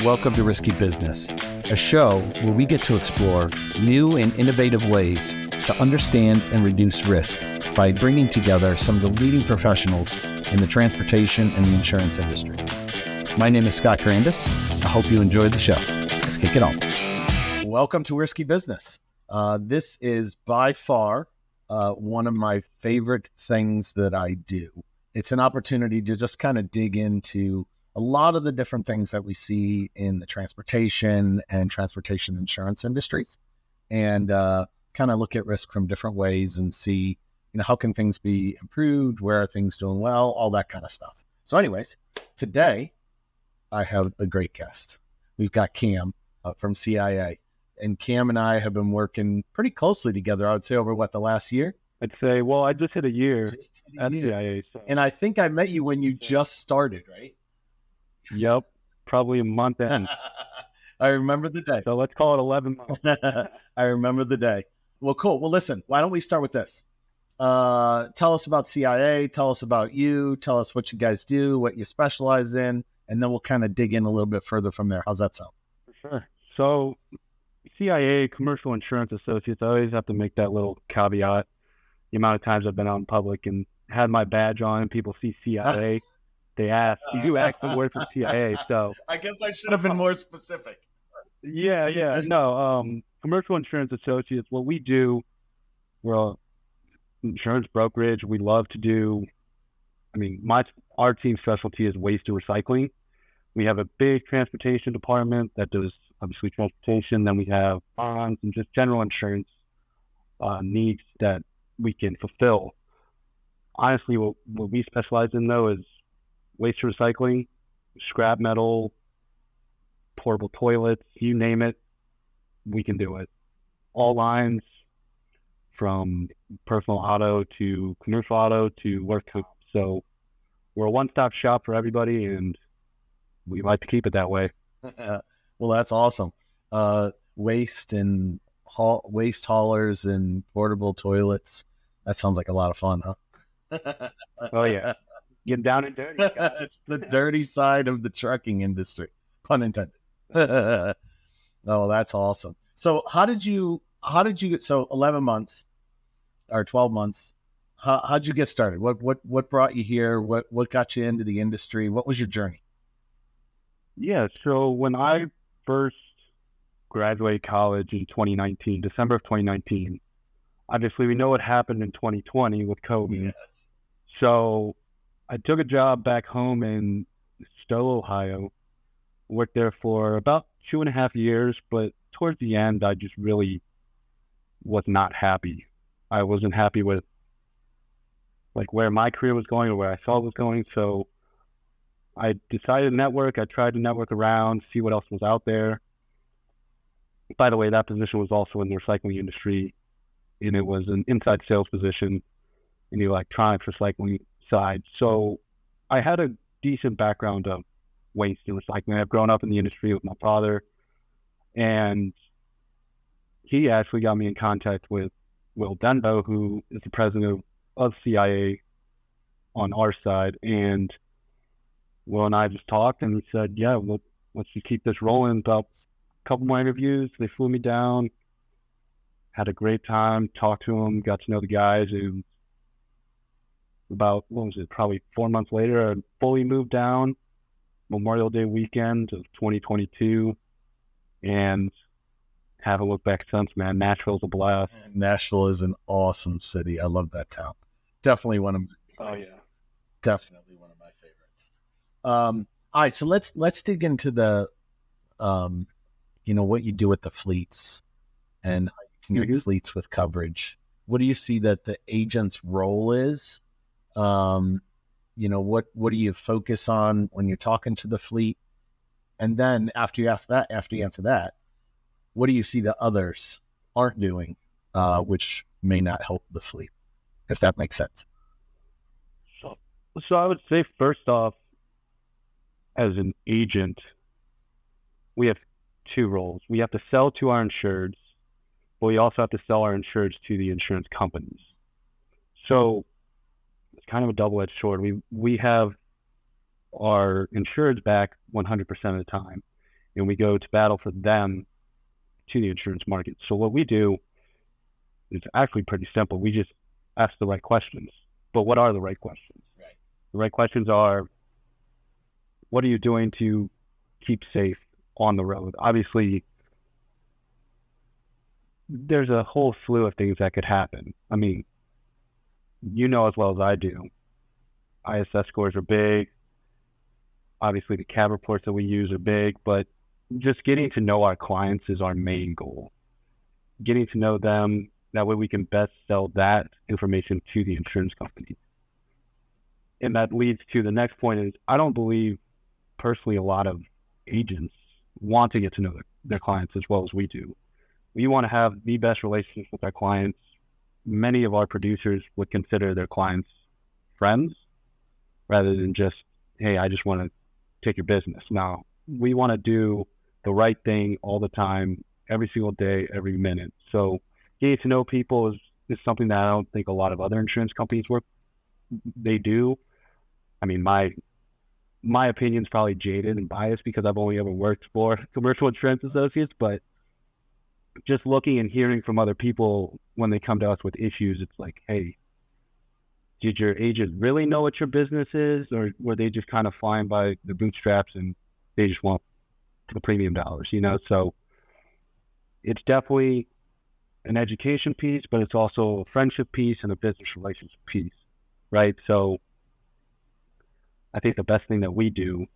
Welcome to Risky Business, a show where we get to explore new and innovative ways to understand and reduce risk by bringing together some of the leading professionals in the transportation and the insurance industry. My name is Scott Grandis. I hope you enjoyed the show. Let's kick it on. Welcome to Risky Business. This is by far one of my favorite things that I do. It's an opportunity to just kind of dig into a lot of the different things that we see in the transportation and transportation insurance industries, and kind of look at risk from different ways and see, how can things be improved? Where are things doing well? All that kind of stuff. So anyways, today I have a great guest. We've got Cam from CIA, and Cam and I have been working pretty closely together, I would say over the last year? I'd say, I just hit a year at CIA. So. And I think I met you when you just started, right? Yep, probably a month in. I remember the day. So let's call it 11 months. I remember the day. Well, cool. Well, listen, why don't we start with this? Tell us about CIA. Tell us about you. Tell us what you guys do, what you specialize in, and then we'll kind of dig in a little bit further from there. How's that sound? For sure. So CIA, Commercial Insurance Associates, I always have to make that little caveat. The amount of times I've been out in public and had my badge on and people see CIA. They ask, do you actually work for CIA? So I guess I should have been more specific. Yeah. No, Commercial Insurance Associates, what we do, we're an insurance brokerage. We love to do, our team's specialty is waste and recycling. We have a big transportation department that does obviously transportation. Then we have bonds and just general insurance needs that we can fulfill. Honestly, what we specialize in though is waste recycling, scrap metal, portable toilets, you name it, we can do it. All lines from personal auto to commercial auto to work comp. So we're a one-stop shop for everybody, and we like to keep it that way. Well, that's awesome. Waste haulers and portable toilets. That sounds like a lot of fun, huh? Oh, yeah. Get down and dirty. It's the dirty side of the trucking industry, pun intended. Oh, that's awesome. So how did you get, so 11 months or 12 months, how'd you get started? What brought you here? What got you into the industry? What was your journey? Yeah. So when I first graduated college in 2019, December of 2019, obviously we know what happened in 2020 with COVID. Yes. So I took a job back home in Stowe, Ohio, worked there for about 2.5 years, but towards the end, I just really was not happy. I wasn't happy with where my career was going or where I thought it was going. So I decided to network. I tried to network around, see what else was out there. By the way, that position was also in the recycling industry, and it was an inside sales position in the electronics recycling side. So I had a decent background of waste and recycling. I've grown up in the industry with my father, and he actually got me in contact with Will Denbo, who is the president of CIA on our side. And Will and I just talked, and he said, yeah, let's just keep this rolling. About a couple more interviews, they flew me down, had a great time, talked to them, got to know the guys, and about, probably 4 months later, I fully moved down Memorial Day weekend of 2022, and haven't looked back since, man. Nashville's a blast. Nashville is an awesome city. I love that town. Definitely one of my favorites. Oh, yeah. Definitely one of my favorites. All right, so let's dig into the, what you do with the fleets and how you connect fleets with coverage. What do you see that the agent's role is? What do you focus on when you're talking to the fleet? And then after you answer that, what do you see that others aren't doing, which may not help the fleet, if that makes sense? So I would say, first off, as an agent, we have two roles. We have to sell to our insureds, but we also have to sell our insureds to the insurance companies. So it's kind of a double-edged sword. We have our insureds back 100% of the time. and we go to battle for them to the insurance market. So what we do is actually pretty simple. We just ask the right questions. But what are the right questions? Right. The right questions are, what are you doing to keep safe on the road? Obviously, there's a whole slew of things that could happen. I mean, you know as well as I do, ISS scores are big. Obviously, the CAB reports that we use are big, but just getting to know our clients is our main goal. Getting to know them, that way we can best sell that information to the insurance company. And that leads to the next point is, I don't believe personally a lot of agents want to get to know their clients as well as we do. We want to have the best relationships with our clients. Many of our producers would consider their clients friends rather than just, hey, I just want to take your business. Now, we want to do the right thing all the time, every single day, every minute. So getting to know people is something that I don't think a lot of other insurance companies they do. I mean, my opinion is probably jaded and biased because I've only ever worked for commercial insurance associates, but just looking and hearing from other people when they come to us with issues, it's like, hey, did your agent really know what your business is, or were they just kind of flying by the bootstraps and they just want the premium dollars, you know? So it's definitely an education piece, but it's also a friendship piece and a business relationship piece, right? So I think the best thing that we do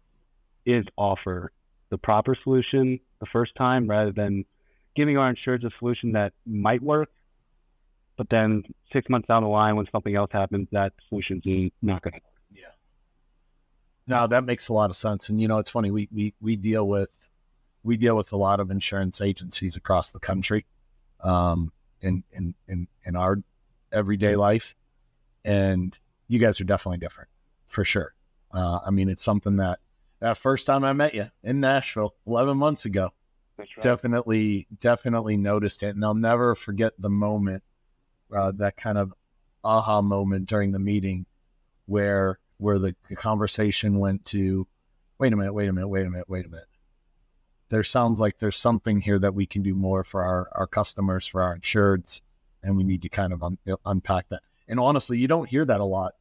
is offer the proper solution the first time rather than giving our insureds a solution that might work, but then 6 months down the line when something else happens, that solution's not going to work. Yeah. No, that makes a lot of sense. And, it's funny, we deal with a lot of insurance agencies across the country in our everyday life. And you guys are definitely different, for sure. I mean, it's something that first time I met you in Nashville 11 months ago, That's right. definitely noticed it. And I'll never forget the moment, that kind of aha moment during the meeting where the conversation went to, wait a minute. There sounds like there's something here that we can do more for our customers, for our insureds, and we need to kind of unpack that. And honestly, you don't hear that a lot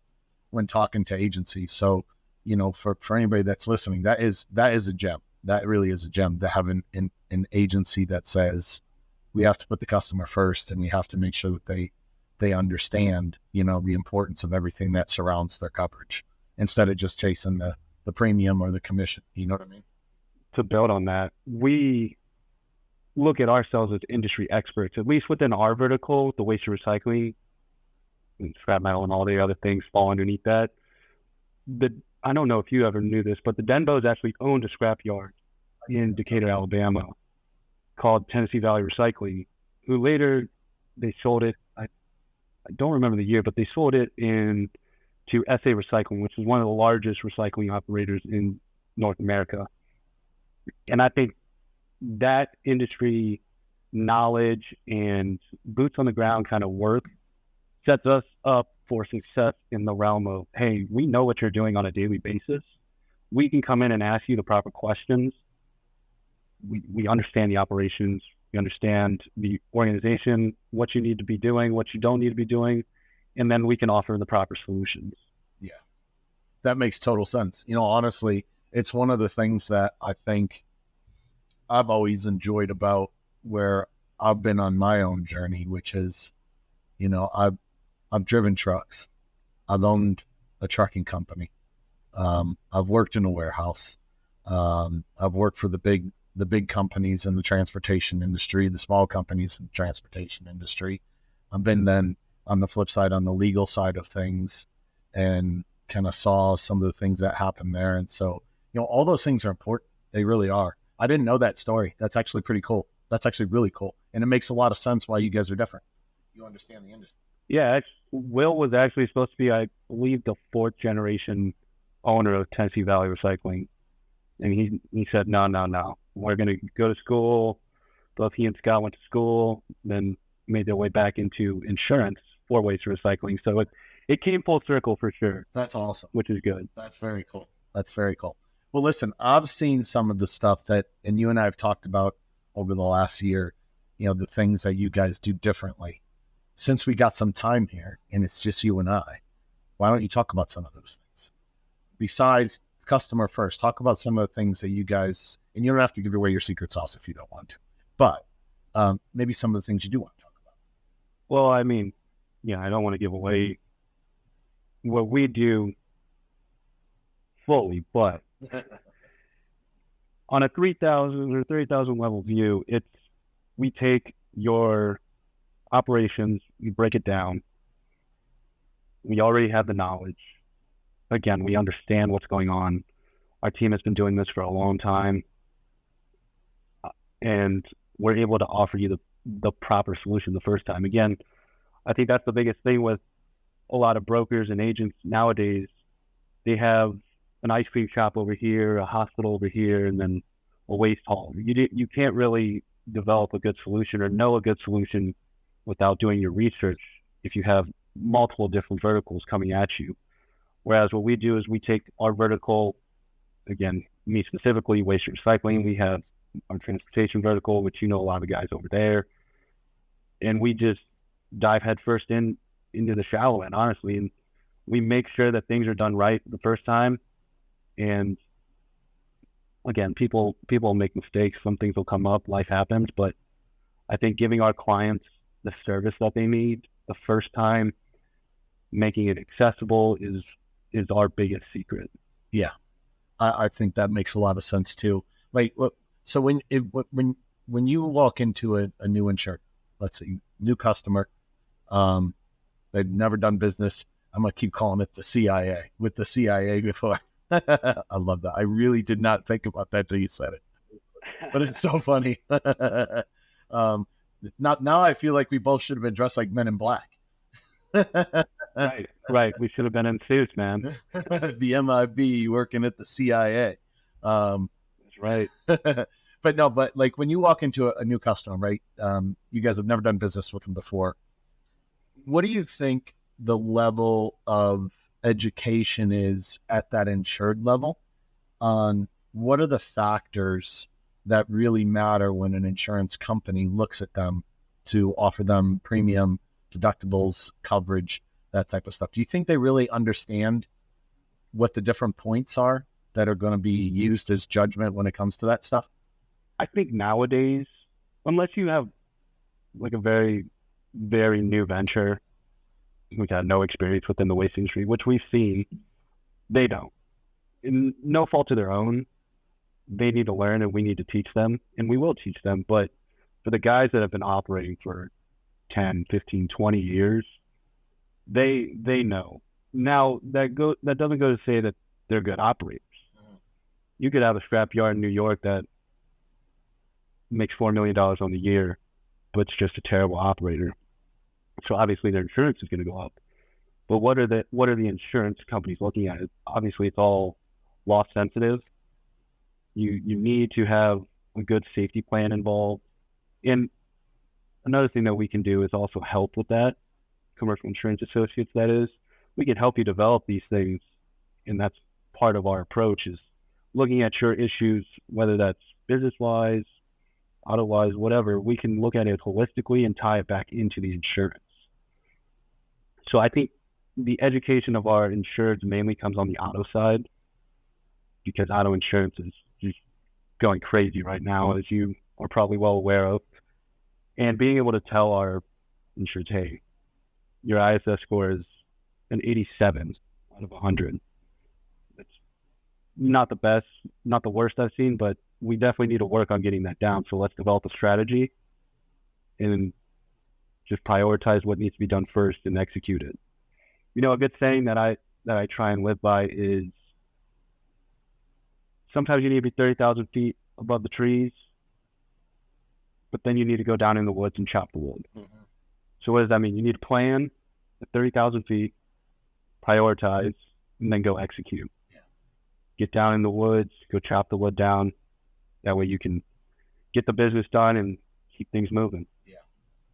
when talking to agencies. So, for anybody that's listening, that is a gem. That really is a gem to have an agency that says we have to put the customer first and we have to make sure that they understand, the importance of everything that surrounds their coverage instead of just chasing the premium or the commission. You know what I mean? To build on that, we look at ourselves as industry experts, at least within our vertical, the waste and recycling, and scrap metal and all the other things fall underneath that. I don't know if you ever knew this, but the Denbos actually owned a scrap yard in Decatur, Alabama, called Tennessee Valley Recycling, who later they sold it. I don't remember the year, but they sold it to SA Recycling, which is one of the largest recycling operators in North America. And I think that industry knowledge and boots on the ground kind of work sets us up for success in the realm of, hey, we know what you're doing on a daily basis. We can come in and ask you the proper questions. We understand the operations. We understand the organization, what you need to be doing, what you don't need to be doing, and then we can offer the proper solutions. Yeah, that makes total sense. Honestly, it's one of the things that I think I've always enjoyed about where I've been on my own journey, which is, I've driven trucks. I've owned a trucking company. I've worked in a warehouse. I've worked for the big companies in the transportation industry, the small companies in the transportation industry. I've been then on the flip side, on the legal side of things, and kind of saw some of the things that happen there. And so, all those things are important. They really are. I didn't know that story. That's actually pretty cool. That's actually really cool. And it makes a lot of sense why you guys are different. You understand the industry. Yeah, Will was actually supposed to be, I believe, the 4th generation owner of Tennessee Valley Recycling. And he said, no. We're going to go to school. Both he and Scott went to school, then made their way back into insurance for waste recycling. So it came full circle for sure. That's awesome. Which is good. That's very cool. Well, listen, I've seen some of the stuff that, and you and I have talked about over the last year, the things that you guys do differently. Since we got some time here and it's just you and I, why don't you talk about some of those things? Besides customer first, talk about some of the things that you guys, and you don't have to give away your secret sauce if you don't want to, but maybe some of the things you do want to talk about. Well, I mean, I don't want to give away what we do fully, but on a 3,000 or 30,000 level view, we take your operations, we break it down. We already have the knowledge. Again, we understand what's going on. Our team has been doing this for a long time, and we're able to offer you the proper solution the first time. Again, I think that's the biggest thing with a lot of brokers and agents nowadays. They have an ice cream shop over here, a hospital over here, and then a waste hall. You can't really develop a good solution or know a good solution without doing your research if you have multiple different verticals coming at you. Whereas what we do is we take our vertical, again, me specifically, waste recycling. We have our transportation vertical, which a lot of guys over there, and we just dive headfirst into the shallow end, honestly, and we make sure that things are done right the first time. And again, people make mistakes. Some things will come up. Life happens, but I think giving our clients the service that they need the first time, making it accessible is our biggest secret. Yeah, I think that makes a lot of sense too. Like, so when you walk into a new insured, let's say new customer, they've never done business. I'm gonna keep calling it the CIA with the CIA before. I love that. I really did not think about that till you said it, but it's so funny. Now I feel like we both should have been dressed like Men in Black. Right. We should have been in suits, man. The MIB working at the CIA. That's right. But like when you walk into a new customer, right? You guys have never done business with them before. What do you think the level of education is at that insured level on what are the factors that really matter when an insurance company looks at them to offer them premium, deductibles, coverage, that type of stuff? Do you think they really understand what the different points are that are going to be used as judgment when it comes to that stuff? I think nowadays, unless you have like a very, very new venture who's had no experience within the waste industry, which we've seen, they don't. In no fault of their own, they need to learn and we need to teach them, and we will teach them. But for the guys that have been operating for 10, 15, 20 years, they know. Now, that doesn't go to say that they're good operators. You could have a scrapyard in New York that makes $4 million on the year, but it's just a terrible operator. So obviously their insurance is going to go up. But what are the insurance companies looking at? Obviously, it's all loss sensitive. You need to have a good safety plan involved. And another thing that we can do is also help with that. Commercial insurance associates, that is. We can help you develop these things. And that's part of our approach, is looking at your issues, whether that's business-wise, auto-wise, whatever. We can look at it holistically and tie it back into the insurance. So I think the education of our insureds mainly comes on the auto side, because auto insurance is just going crazy right now, as you are probably well aware of. And being able to tell our insureds, hey, your ISS score is an 87 out of 100. It's not the best, not the worst I've seen, but we definitely need to work on getting that down. So let's develop a strategy and just prioritize what needs to be done first and execute it. A good saying that I try and live by is, sometimes you need to be 30,000 feet above the trees, but then you need to go down in the woods and chop the wood. Mm-hmm. So what does that mean? You need to plan at 30,000 feet, prioritize, and then go execute. Yeah. Get down in the woods, go chop the wood down. That way you can get the business done and keep things moving. Yeah,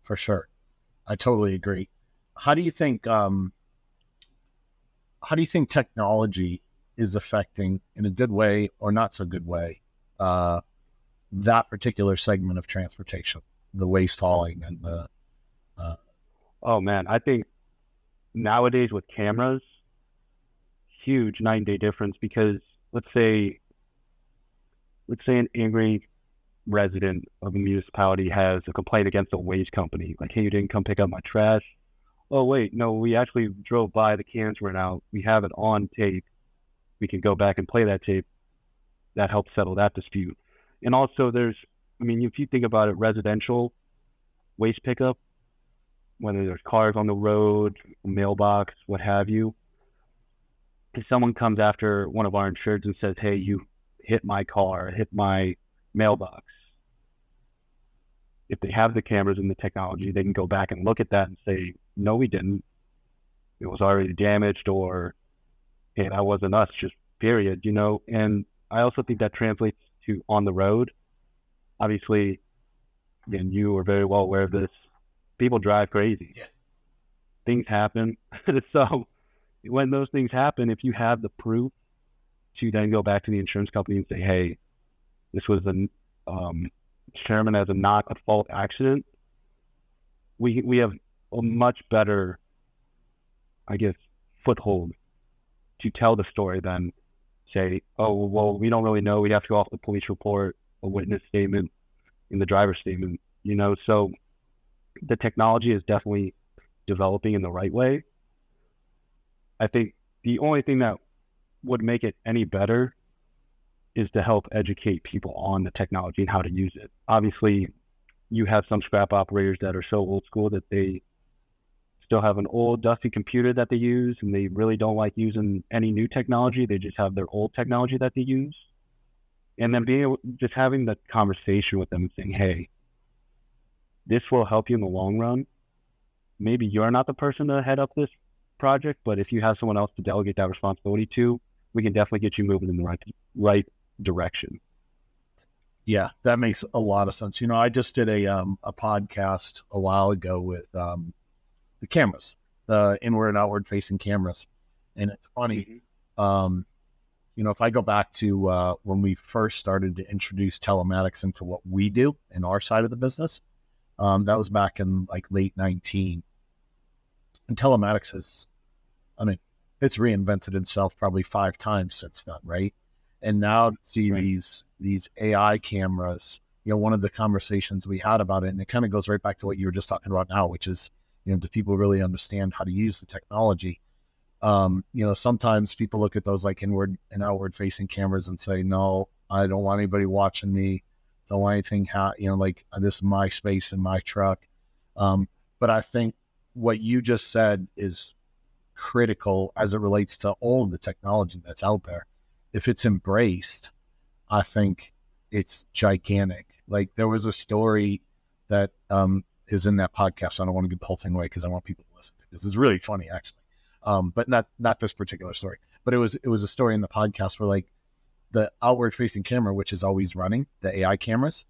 for sure. I totally agree. How do you think technology is affecting in a good way or not so good way that particular segment of transportation, the waste hauling and the Oh man, I think nowadays with cameras, huge 9-day difference because let's say an angry resident of a municipality has a complaint against a waste company, like, hey, you didn't come pick up my trash. Oh wait, no, we actually drove by, the cans were out. We have it on tape. We can go back and play that tape. That helps settle that dispute. And also if you think about it, residential waste pickup, whether there's cars on the road, mailbox, what have you, if someone comes after one of our insureds and says, hey, you hit my car, hit my mailbox, if they have the cameras and the technology, they can go back and look at that and say, no, we didn't. It was already damaged, or, hey, that wasn't us, just period, And I also think that translates to on the road. Obviously, again, you are very well aware of this. People drive crazy. Yeah. Things happen. So when those things happen, if you have the proof to then go back to the insurance company and say, hey, this was determined as a not at fault accident, we have a much better, I guess, foothold to tell the story than say, oh, well, we don't really know. We have to go off the police report, a witness statement, in the driver's statement, So the technology is definitely developing in the right way. I think the only thing that would make it any better is to help educate people on the technology and how to use it. Obviously, you have some scrap operators that are so old school that they still have an old dusty computer that they use, and they really don't like using any new technology. They just have their old technology that they use. And then just having the conversation with them and saying, hey, this will help you in the long run. Maybe you're not the person to head up this project, but if you have someone else to delegate that responsibility to, we can definitely get you moving in the right direction. Yeah, that makes a lot of sense. I just did a podcast a while ago with the cameras, the inward and outward facing cameras. And it's funny, if I go back to when we first started to introduce telematics into what we do in our side of the business, that was back in like late 19. And telematics it's reinvented itself probably 5 times since then, right? And now to see these AI cameras, one of the conversations we had about it, and it kind of goes right back to what you were just talking about now, which is, do people really understand how to use the technology? Sometimes people look at those like inward and outward facing cameras and say, no, I don't want anybody watching me. Don't want anything, like this is my space in my truck. But I think what you just said is critical as it relates to all of the technology that's out there. If it's embraced, I think it's gigantic. Like there was a story that is in that podcast. I don't want to give the whole thing away because I want people to listen. This is really funny, actually. But not this particular story. But it was a story in the podcast where like the outward facing camera, which is always running, the AI cameras,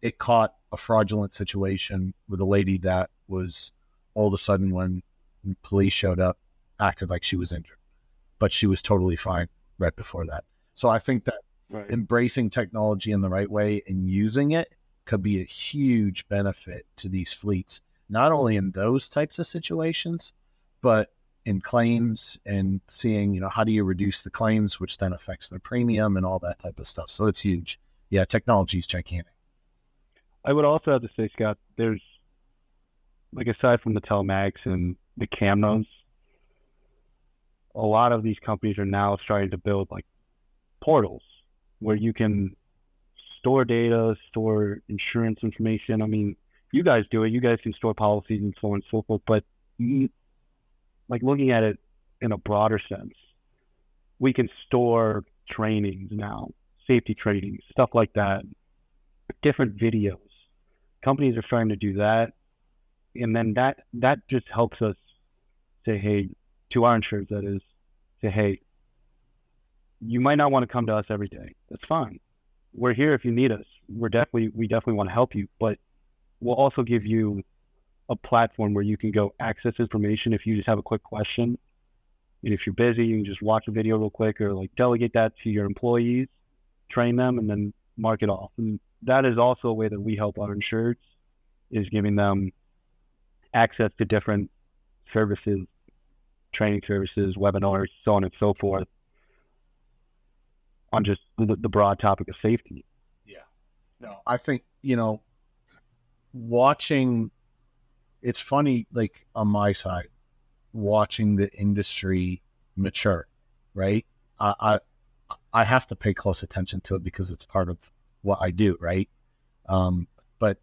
it caught a fraudulent situation with a lady that was all of a sudden when police showed up, acted like she was injured, but she was totally fine right before that. So I think that embracing technology in the right way and using it could be a huge benefit to these fleets, not only in those types of situations, but in claims and seeing, how do you reduce the claims, which then affects their premium and all that type of stuff. So it's huge. Yeah, technology is gigantic. I would also have to say, Scott, there's, like, aside from the telematics and the cameras, a lot of these companies are now starting to build like portals where you can store data, store insurance information. I mean, you guys do it. You guys can store policies and so on and so forth. But like looking at it in a broader sense, we can store trainings now, safety trainings, stuff like that, different videos. Companies are starting to do that. And then that just helps us say, hey, to our insurers, that is, say, hey, you might not want to come to us every day. That's fine. We're here if you need us. We definitely want to help you, but we'll also give you a platform where you can go access information if you just have a quick question. And if you're busy, you can just watch a video real quick or like delegate that to your employees, train them, and then mark it off. And that is also a way that we help our insureds, is giving them access to different services, training services, webinars, so on and so forth, on just the broad topic of safety. Yeah. No, I think, watching, it's funny, like on my side, watching the industry mature, right? I have to pay close attention to it because it's part of what I do, right? But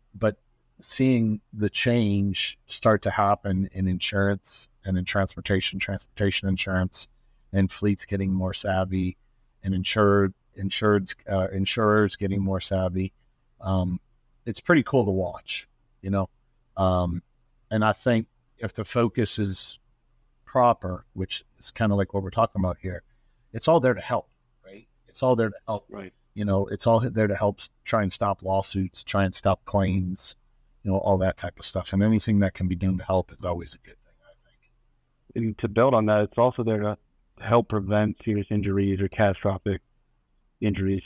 seeing the change start to happen in insurance and in transportation insurance, and fleets getting more savvy, and insurers getting more savvy, it's pretty cool to watch, and I think if the focus is proper, which is kind of like what we're talking about here, it's all there to help, right? It's all there to help. Right. It's all there to help try and stop lawsuits, try and stop claims, all that type of stuff. And anything that can be done to help is always a good thing, I think. And to build on that, it's also there to help prevent serious injuries or catastrophic injuries.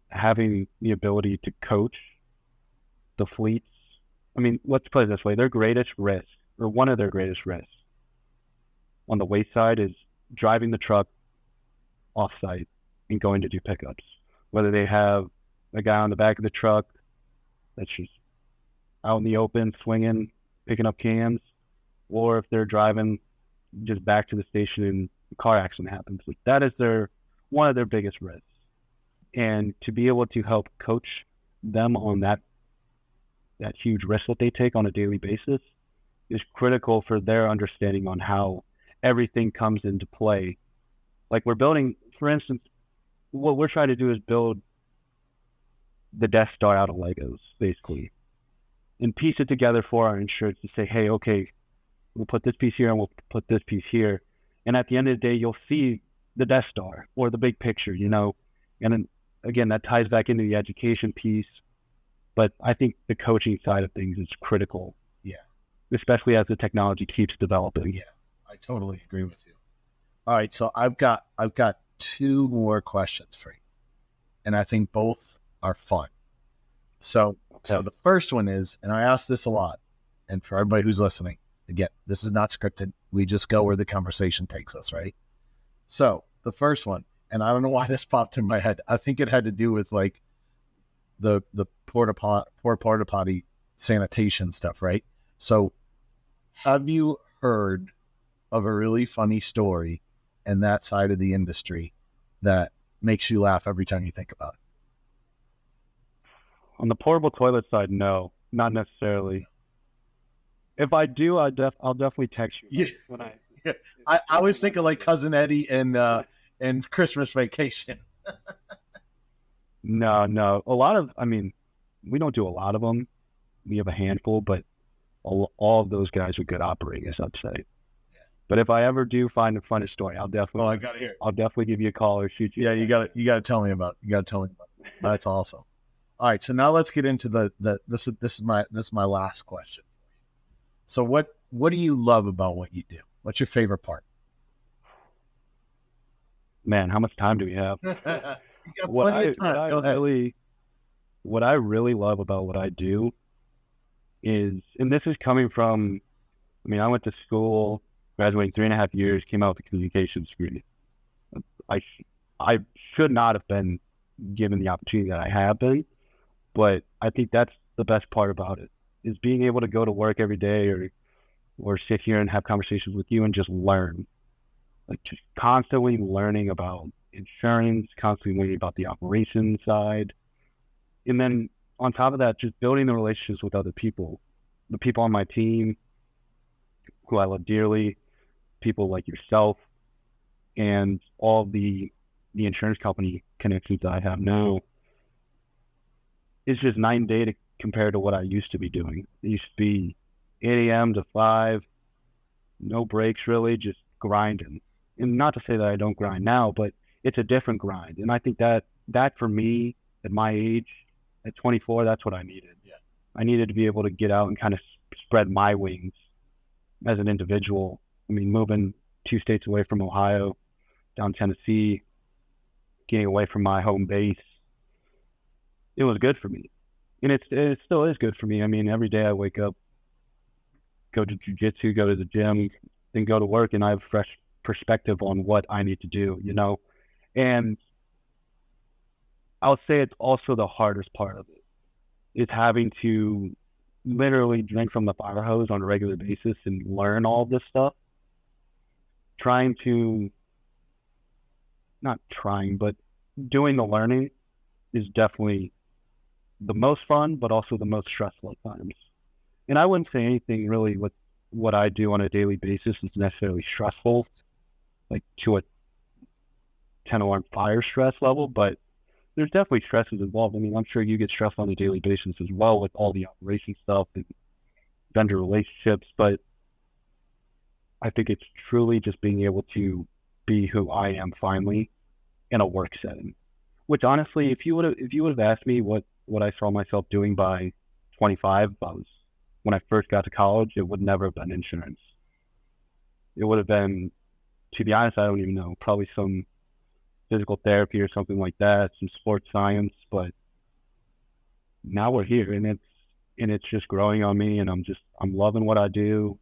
Having the ability to coach the fleets. I mean, let's put it this way. Their greatest risk, or one of their greatest risks on the waste side, is driving the truck off-site and going to do pickups. Whether they have a guy on the back of the truck that's just out in the open, swinging, picking up cans, or if they're driving just back to the station and a car accident happens. That is one of their biggest risks. And to be able to help coach them on that huge risk that they take on a daily basis is critical for their understanding on how everything comes into play. Like we're building, for instance, what we're trying to do is build the Death Star out of Legos, basically, and piece it together for our insureds to say, hey, okay, we'll put this piece here and we'll put this piece here. And at the end of the day, you'll see the Death Star or the big picture, And then, again, that ties back into the education piece. But I think the coaching side of things is critical. Yeah. Especially as the technology keeps developing. Yeah, I totally agree with you. All right, so I've got 2 more questions for you, and I think both are fun. So the first one is, and I ask this a lot, and for everybody who's listening, again, this is not scripted. We just go where the conversation takes us, right? So the first one, and I don't know why this popped in my head. I think it had to do with like the porta potty sanitation stuff, right? So have you heard of a really funny story in that side of the industry that makes you laugh every time you think about it? On the portable toilet side, no, not necessarily. If I do, I'll definitely text you. Yeah. When I was thinking like Cousin Eddie and Christmas Vacation. No. We don't do a lot of them. We have a handful, but all of those guys are good operators, I'd say. Yeah. But if I ever do find a funny story, I'll definitely. Oh, I got to hear. I'll definitely give you a call or shoot you. Yeah, you got to tell me about it. That's awesome. All right, so now let's get into this is my last question. So what do you love about what you do? What's your favorite part? Man, how much time do we have? You got plenty of time. Go ahead. What I really love about what I do is, and this is coming from, I went to school, graduated 3.5 years, came out with a communications degree. I should not have been given the opportunity that I have been, but I think that's the best part about it, is being able to go to work every day or sit here and have conversations with you and just learn. Like just constantly learning about insurance, constantly learning about the operations side. And then on top of that, just building the relationships with other people, the people on my team who I love dearly, people like yourself, and all the insurance company connections that I have now. It's just night and day compared to what I used to be doing. It used to be 8 a.m. to 5, no breaks really, just grinding. And not to say that I don't grind now, but it's a different grind. And I think that for me, at my age, at 24, that's what I needed. Yeah. I needed to be able to get out and kind of spread my wings as an individual. Moving 2 states away from Ohio, down Tennessee, getting away from my home base. It was good for me. And it still is good for me. I mean, every day I wake up, go to jujitsu, go to the gym, then go to work, and I have a fresh perspective on what I need to do, you know? And I would say it's also the hardest part of it is having to literally drink from the fire hose on a regular basis and learn all this stuff. Trying to, not trying, but doing the learning is definitely the most fun, but also the most stressful at times. And I wouldn't say anything really with what I do on a daily basis is necessarily stressful, like to a 10 alarm fire stress level, but there's definitely stresses involved. I mean, I'm sure you get stressed on a daily basis as well with all the operation stuff and vendor relationships, but I think it's truly just being able to be who I am finally in a work setting. Which honestly, if you would have asked me what I saw myself doing by 25, when I first got to college, it would never have been insurance. It would have been, to be honest, I don't even know, probably some physical therapy or something like that, some sports science. But now we're here, and it's just growing on me, and I'm loving what I do.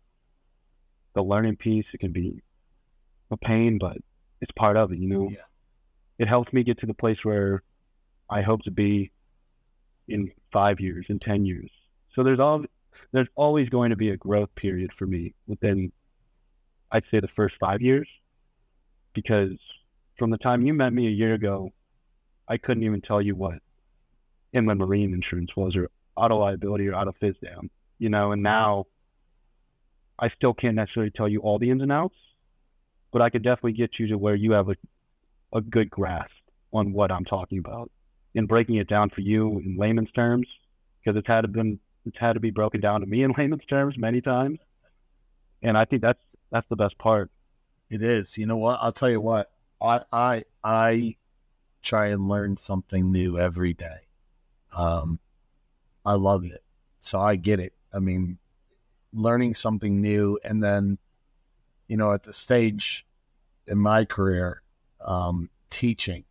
The learning piece, it can be a pain, but it's part of it, you know. Yeah. It helps me get to the place where I hope to be in 5 years, in 10 years. So there's always going to be a growth period for me within, I'd say, the first 5 years, because from the time you met me a year ago, I couldn't even tell you what inland marine insurance was, or auto liability, or auto phys down, you know, and now I still can't necessarily tell you all the ins and outs, but I could definitely get you to where you have a good grasp on what I'm talking about and breaking it down for you in layman's terms, because it's had to be broken down to me in layman's terms many times. And I think that's the best part. It is. You know what? I'll tell you what. I try and learn something new every day. I love it. So I get it. I mean, learning something new, and then, you know, at the stage in my career, teaching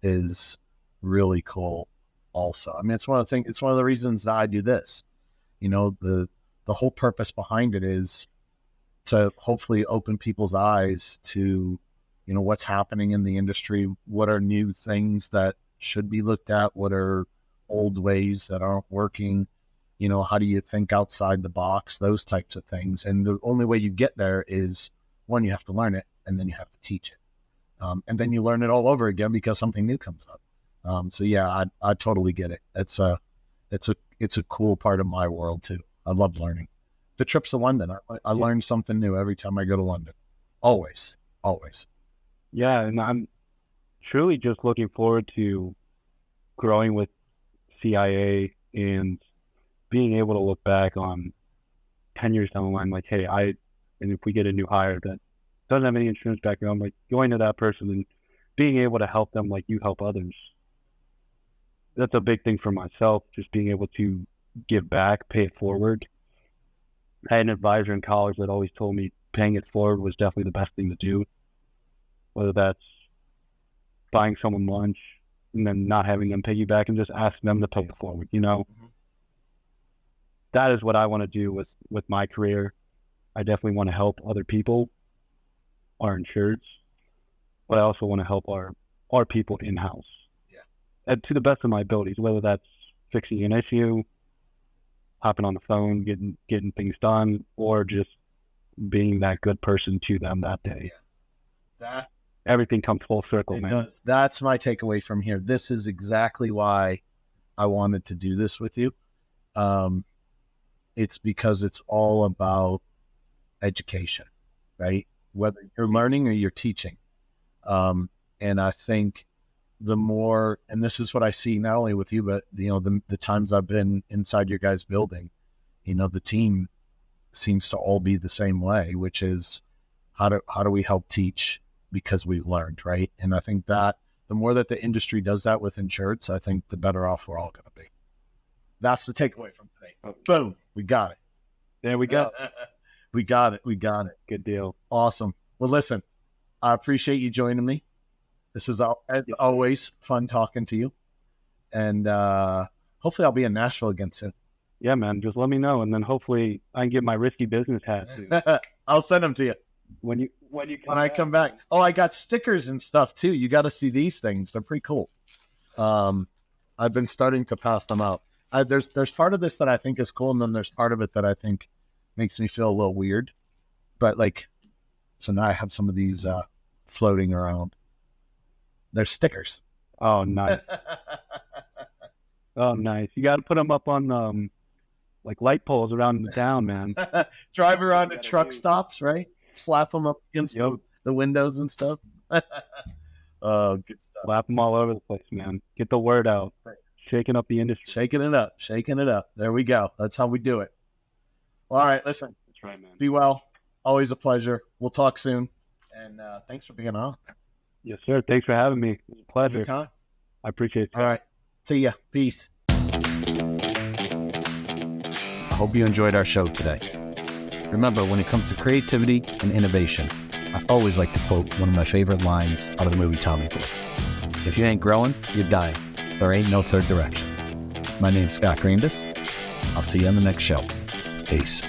is really cool also. I mean, it's one of the reasons that I do this. You know, the whole purpose behind it is to hopefully open people's eyes to, you know, what's happening in the industry, what are new things that should be looked at, what are old ways that aren't working, you know, how do you think outside the box, those types of things. And the only way you get there is, one, you have to learn it, and then you have to teach it. And then you learn it all over again because something new comes up. So yeah, I totally get it. It's a cool part of my world too. I love learning. The trips to London, I learn something new every time I go to London. Always. Yeah, and I'm truly just looking forward to growing with CIA and being able to look back on 10 years down the line, like, hey, and if we get a new hire that doesn't have any insurance background, like going to that person and being able to help them like you help others. That's a big thing for myself, just being able to give back, pay it forward. I had an advisor in college that always told me paying it forward was definitely the best thing to do, whether that's buying someone lunch and then not having them pay you back and just ask them to pay it forward, you know. Mm-hmm. That is what I want to do with my career. I definitely want to help other people, our insureds, but I also want to help our people in-house. Yeah. And to the best of my abilities, whether that's fixing an issue, hopping on the phone, getting things done, or just being that good person to them that day. Yeah. Everything comes full circle, man. Does. That's my takeaway from here. This is exactly why I wanted to do this with you. It's because it's all about education, right? Whether you're learning or you're teaching. And I think the more, and this is what I see not only with you, but you know, the times I've been inside your guys' building, you know, the team seems to all be the same way, which is how do we help teach because we've learned, right? And I think that the more that the industry does that with insurance, I think the better off we're all going to be. That's the takeaway from today. Boom, we got it. There we go. We got it. Good deal. Awesome. Well, listen, I appreciate you joining me. This is as always fun talking to you. And hopefully I'll be in Nashville again soon. Yeah, man. Just let me know, and then hopefully I can get my risky business hat soon. I'll send them to you when I come back. Oh, I got stickers and stuff too. You got to see these things. They're pretty cool. I've been starting to pass them out. There's part of this that I think is cool, and then there's part of it that I think makes me feel a little weird. But so now I have some of these floating around. They're stickers. Oh, nice. Oh, nice. You got to put them up on light poles around the town, man. Drive around to truck stops, right? Slap them up against the windows and stuff. Oh, good stuff. Slap them all over the place, man. Get the word out. Shaking up the industry. Shaking it up. There we go. That's how we do it. Well, all right, listen. That's right, man. Be well. Always a pleasure. We'll talk soon. And thanks for being on. Yes, sir. Thanks for having me. It was a pleasure. Anytime. I appreciate it. All right. See ya. Peace. I hope you enjoyed our show today. Remember, when it comes to creativity and innovation, I always like to quote one of my favorite lines out of the movie Tommy Boy. If you ain't growing, you're dying. There ain't no third direction. My name's Scott Greenbus. I'll see you on the next show. Peace.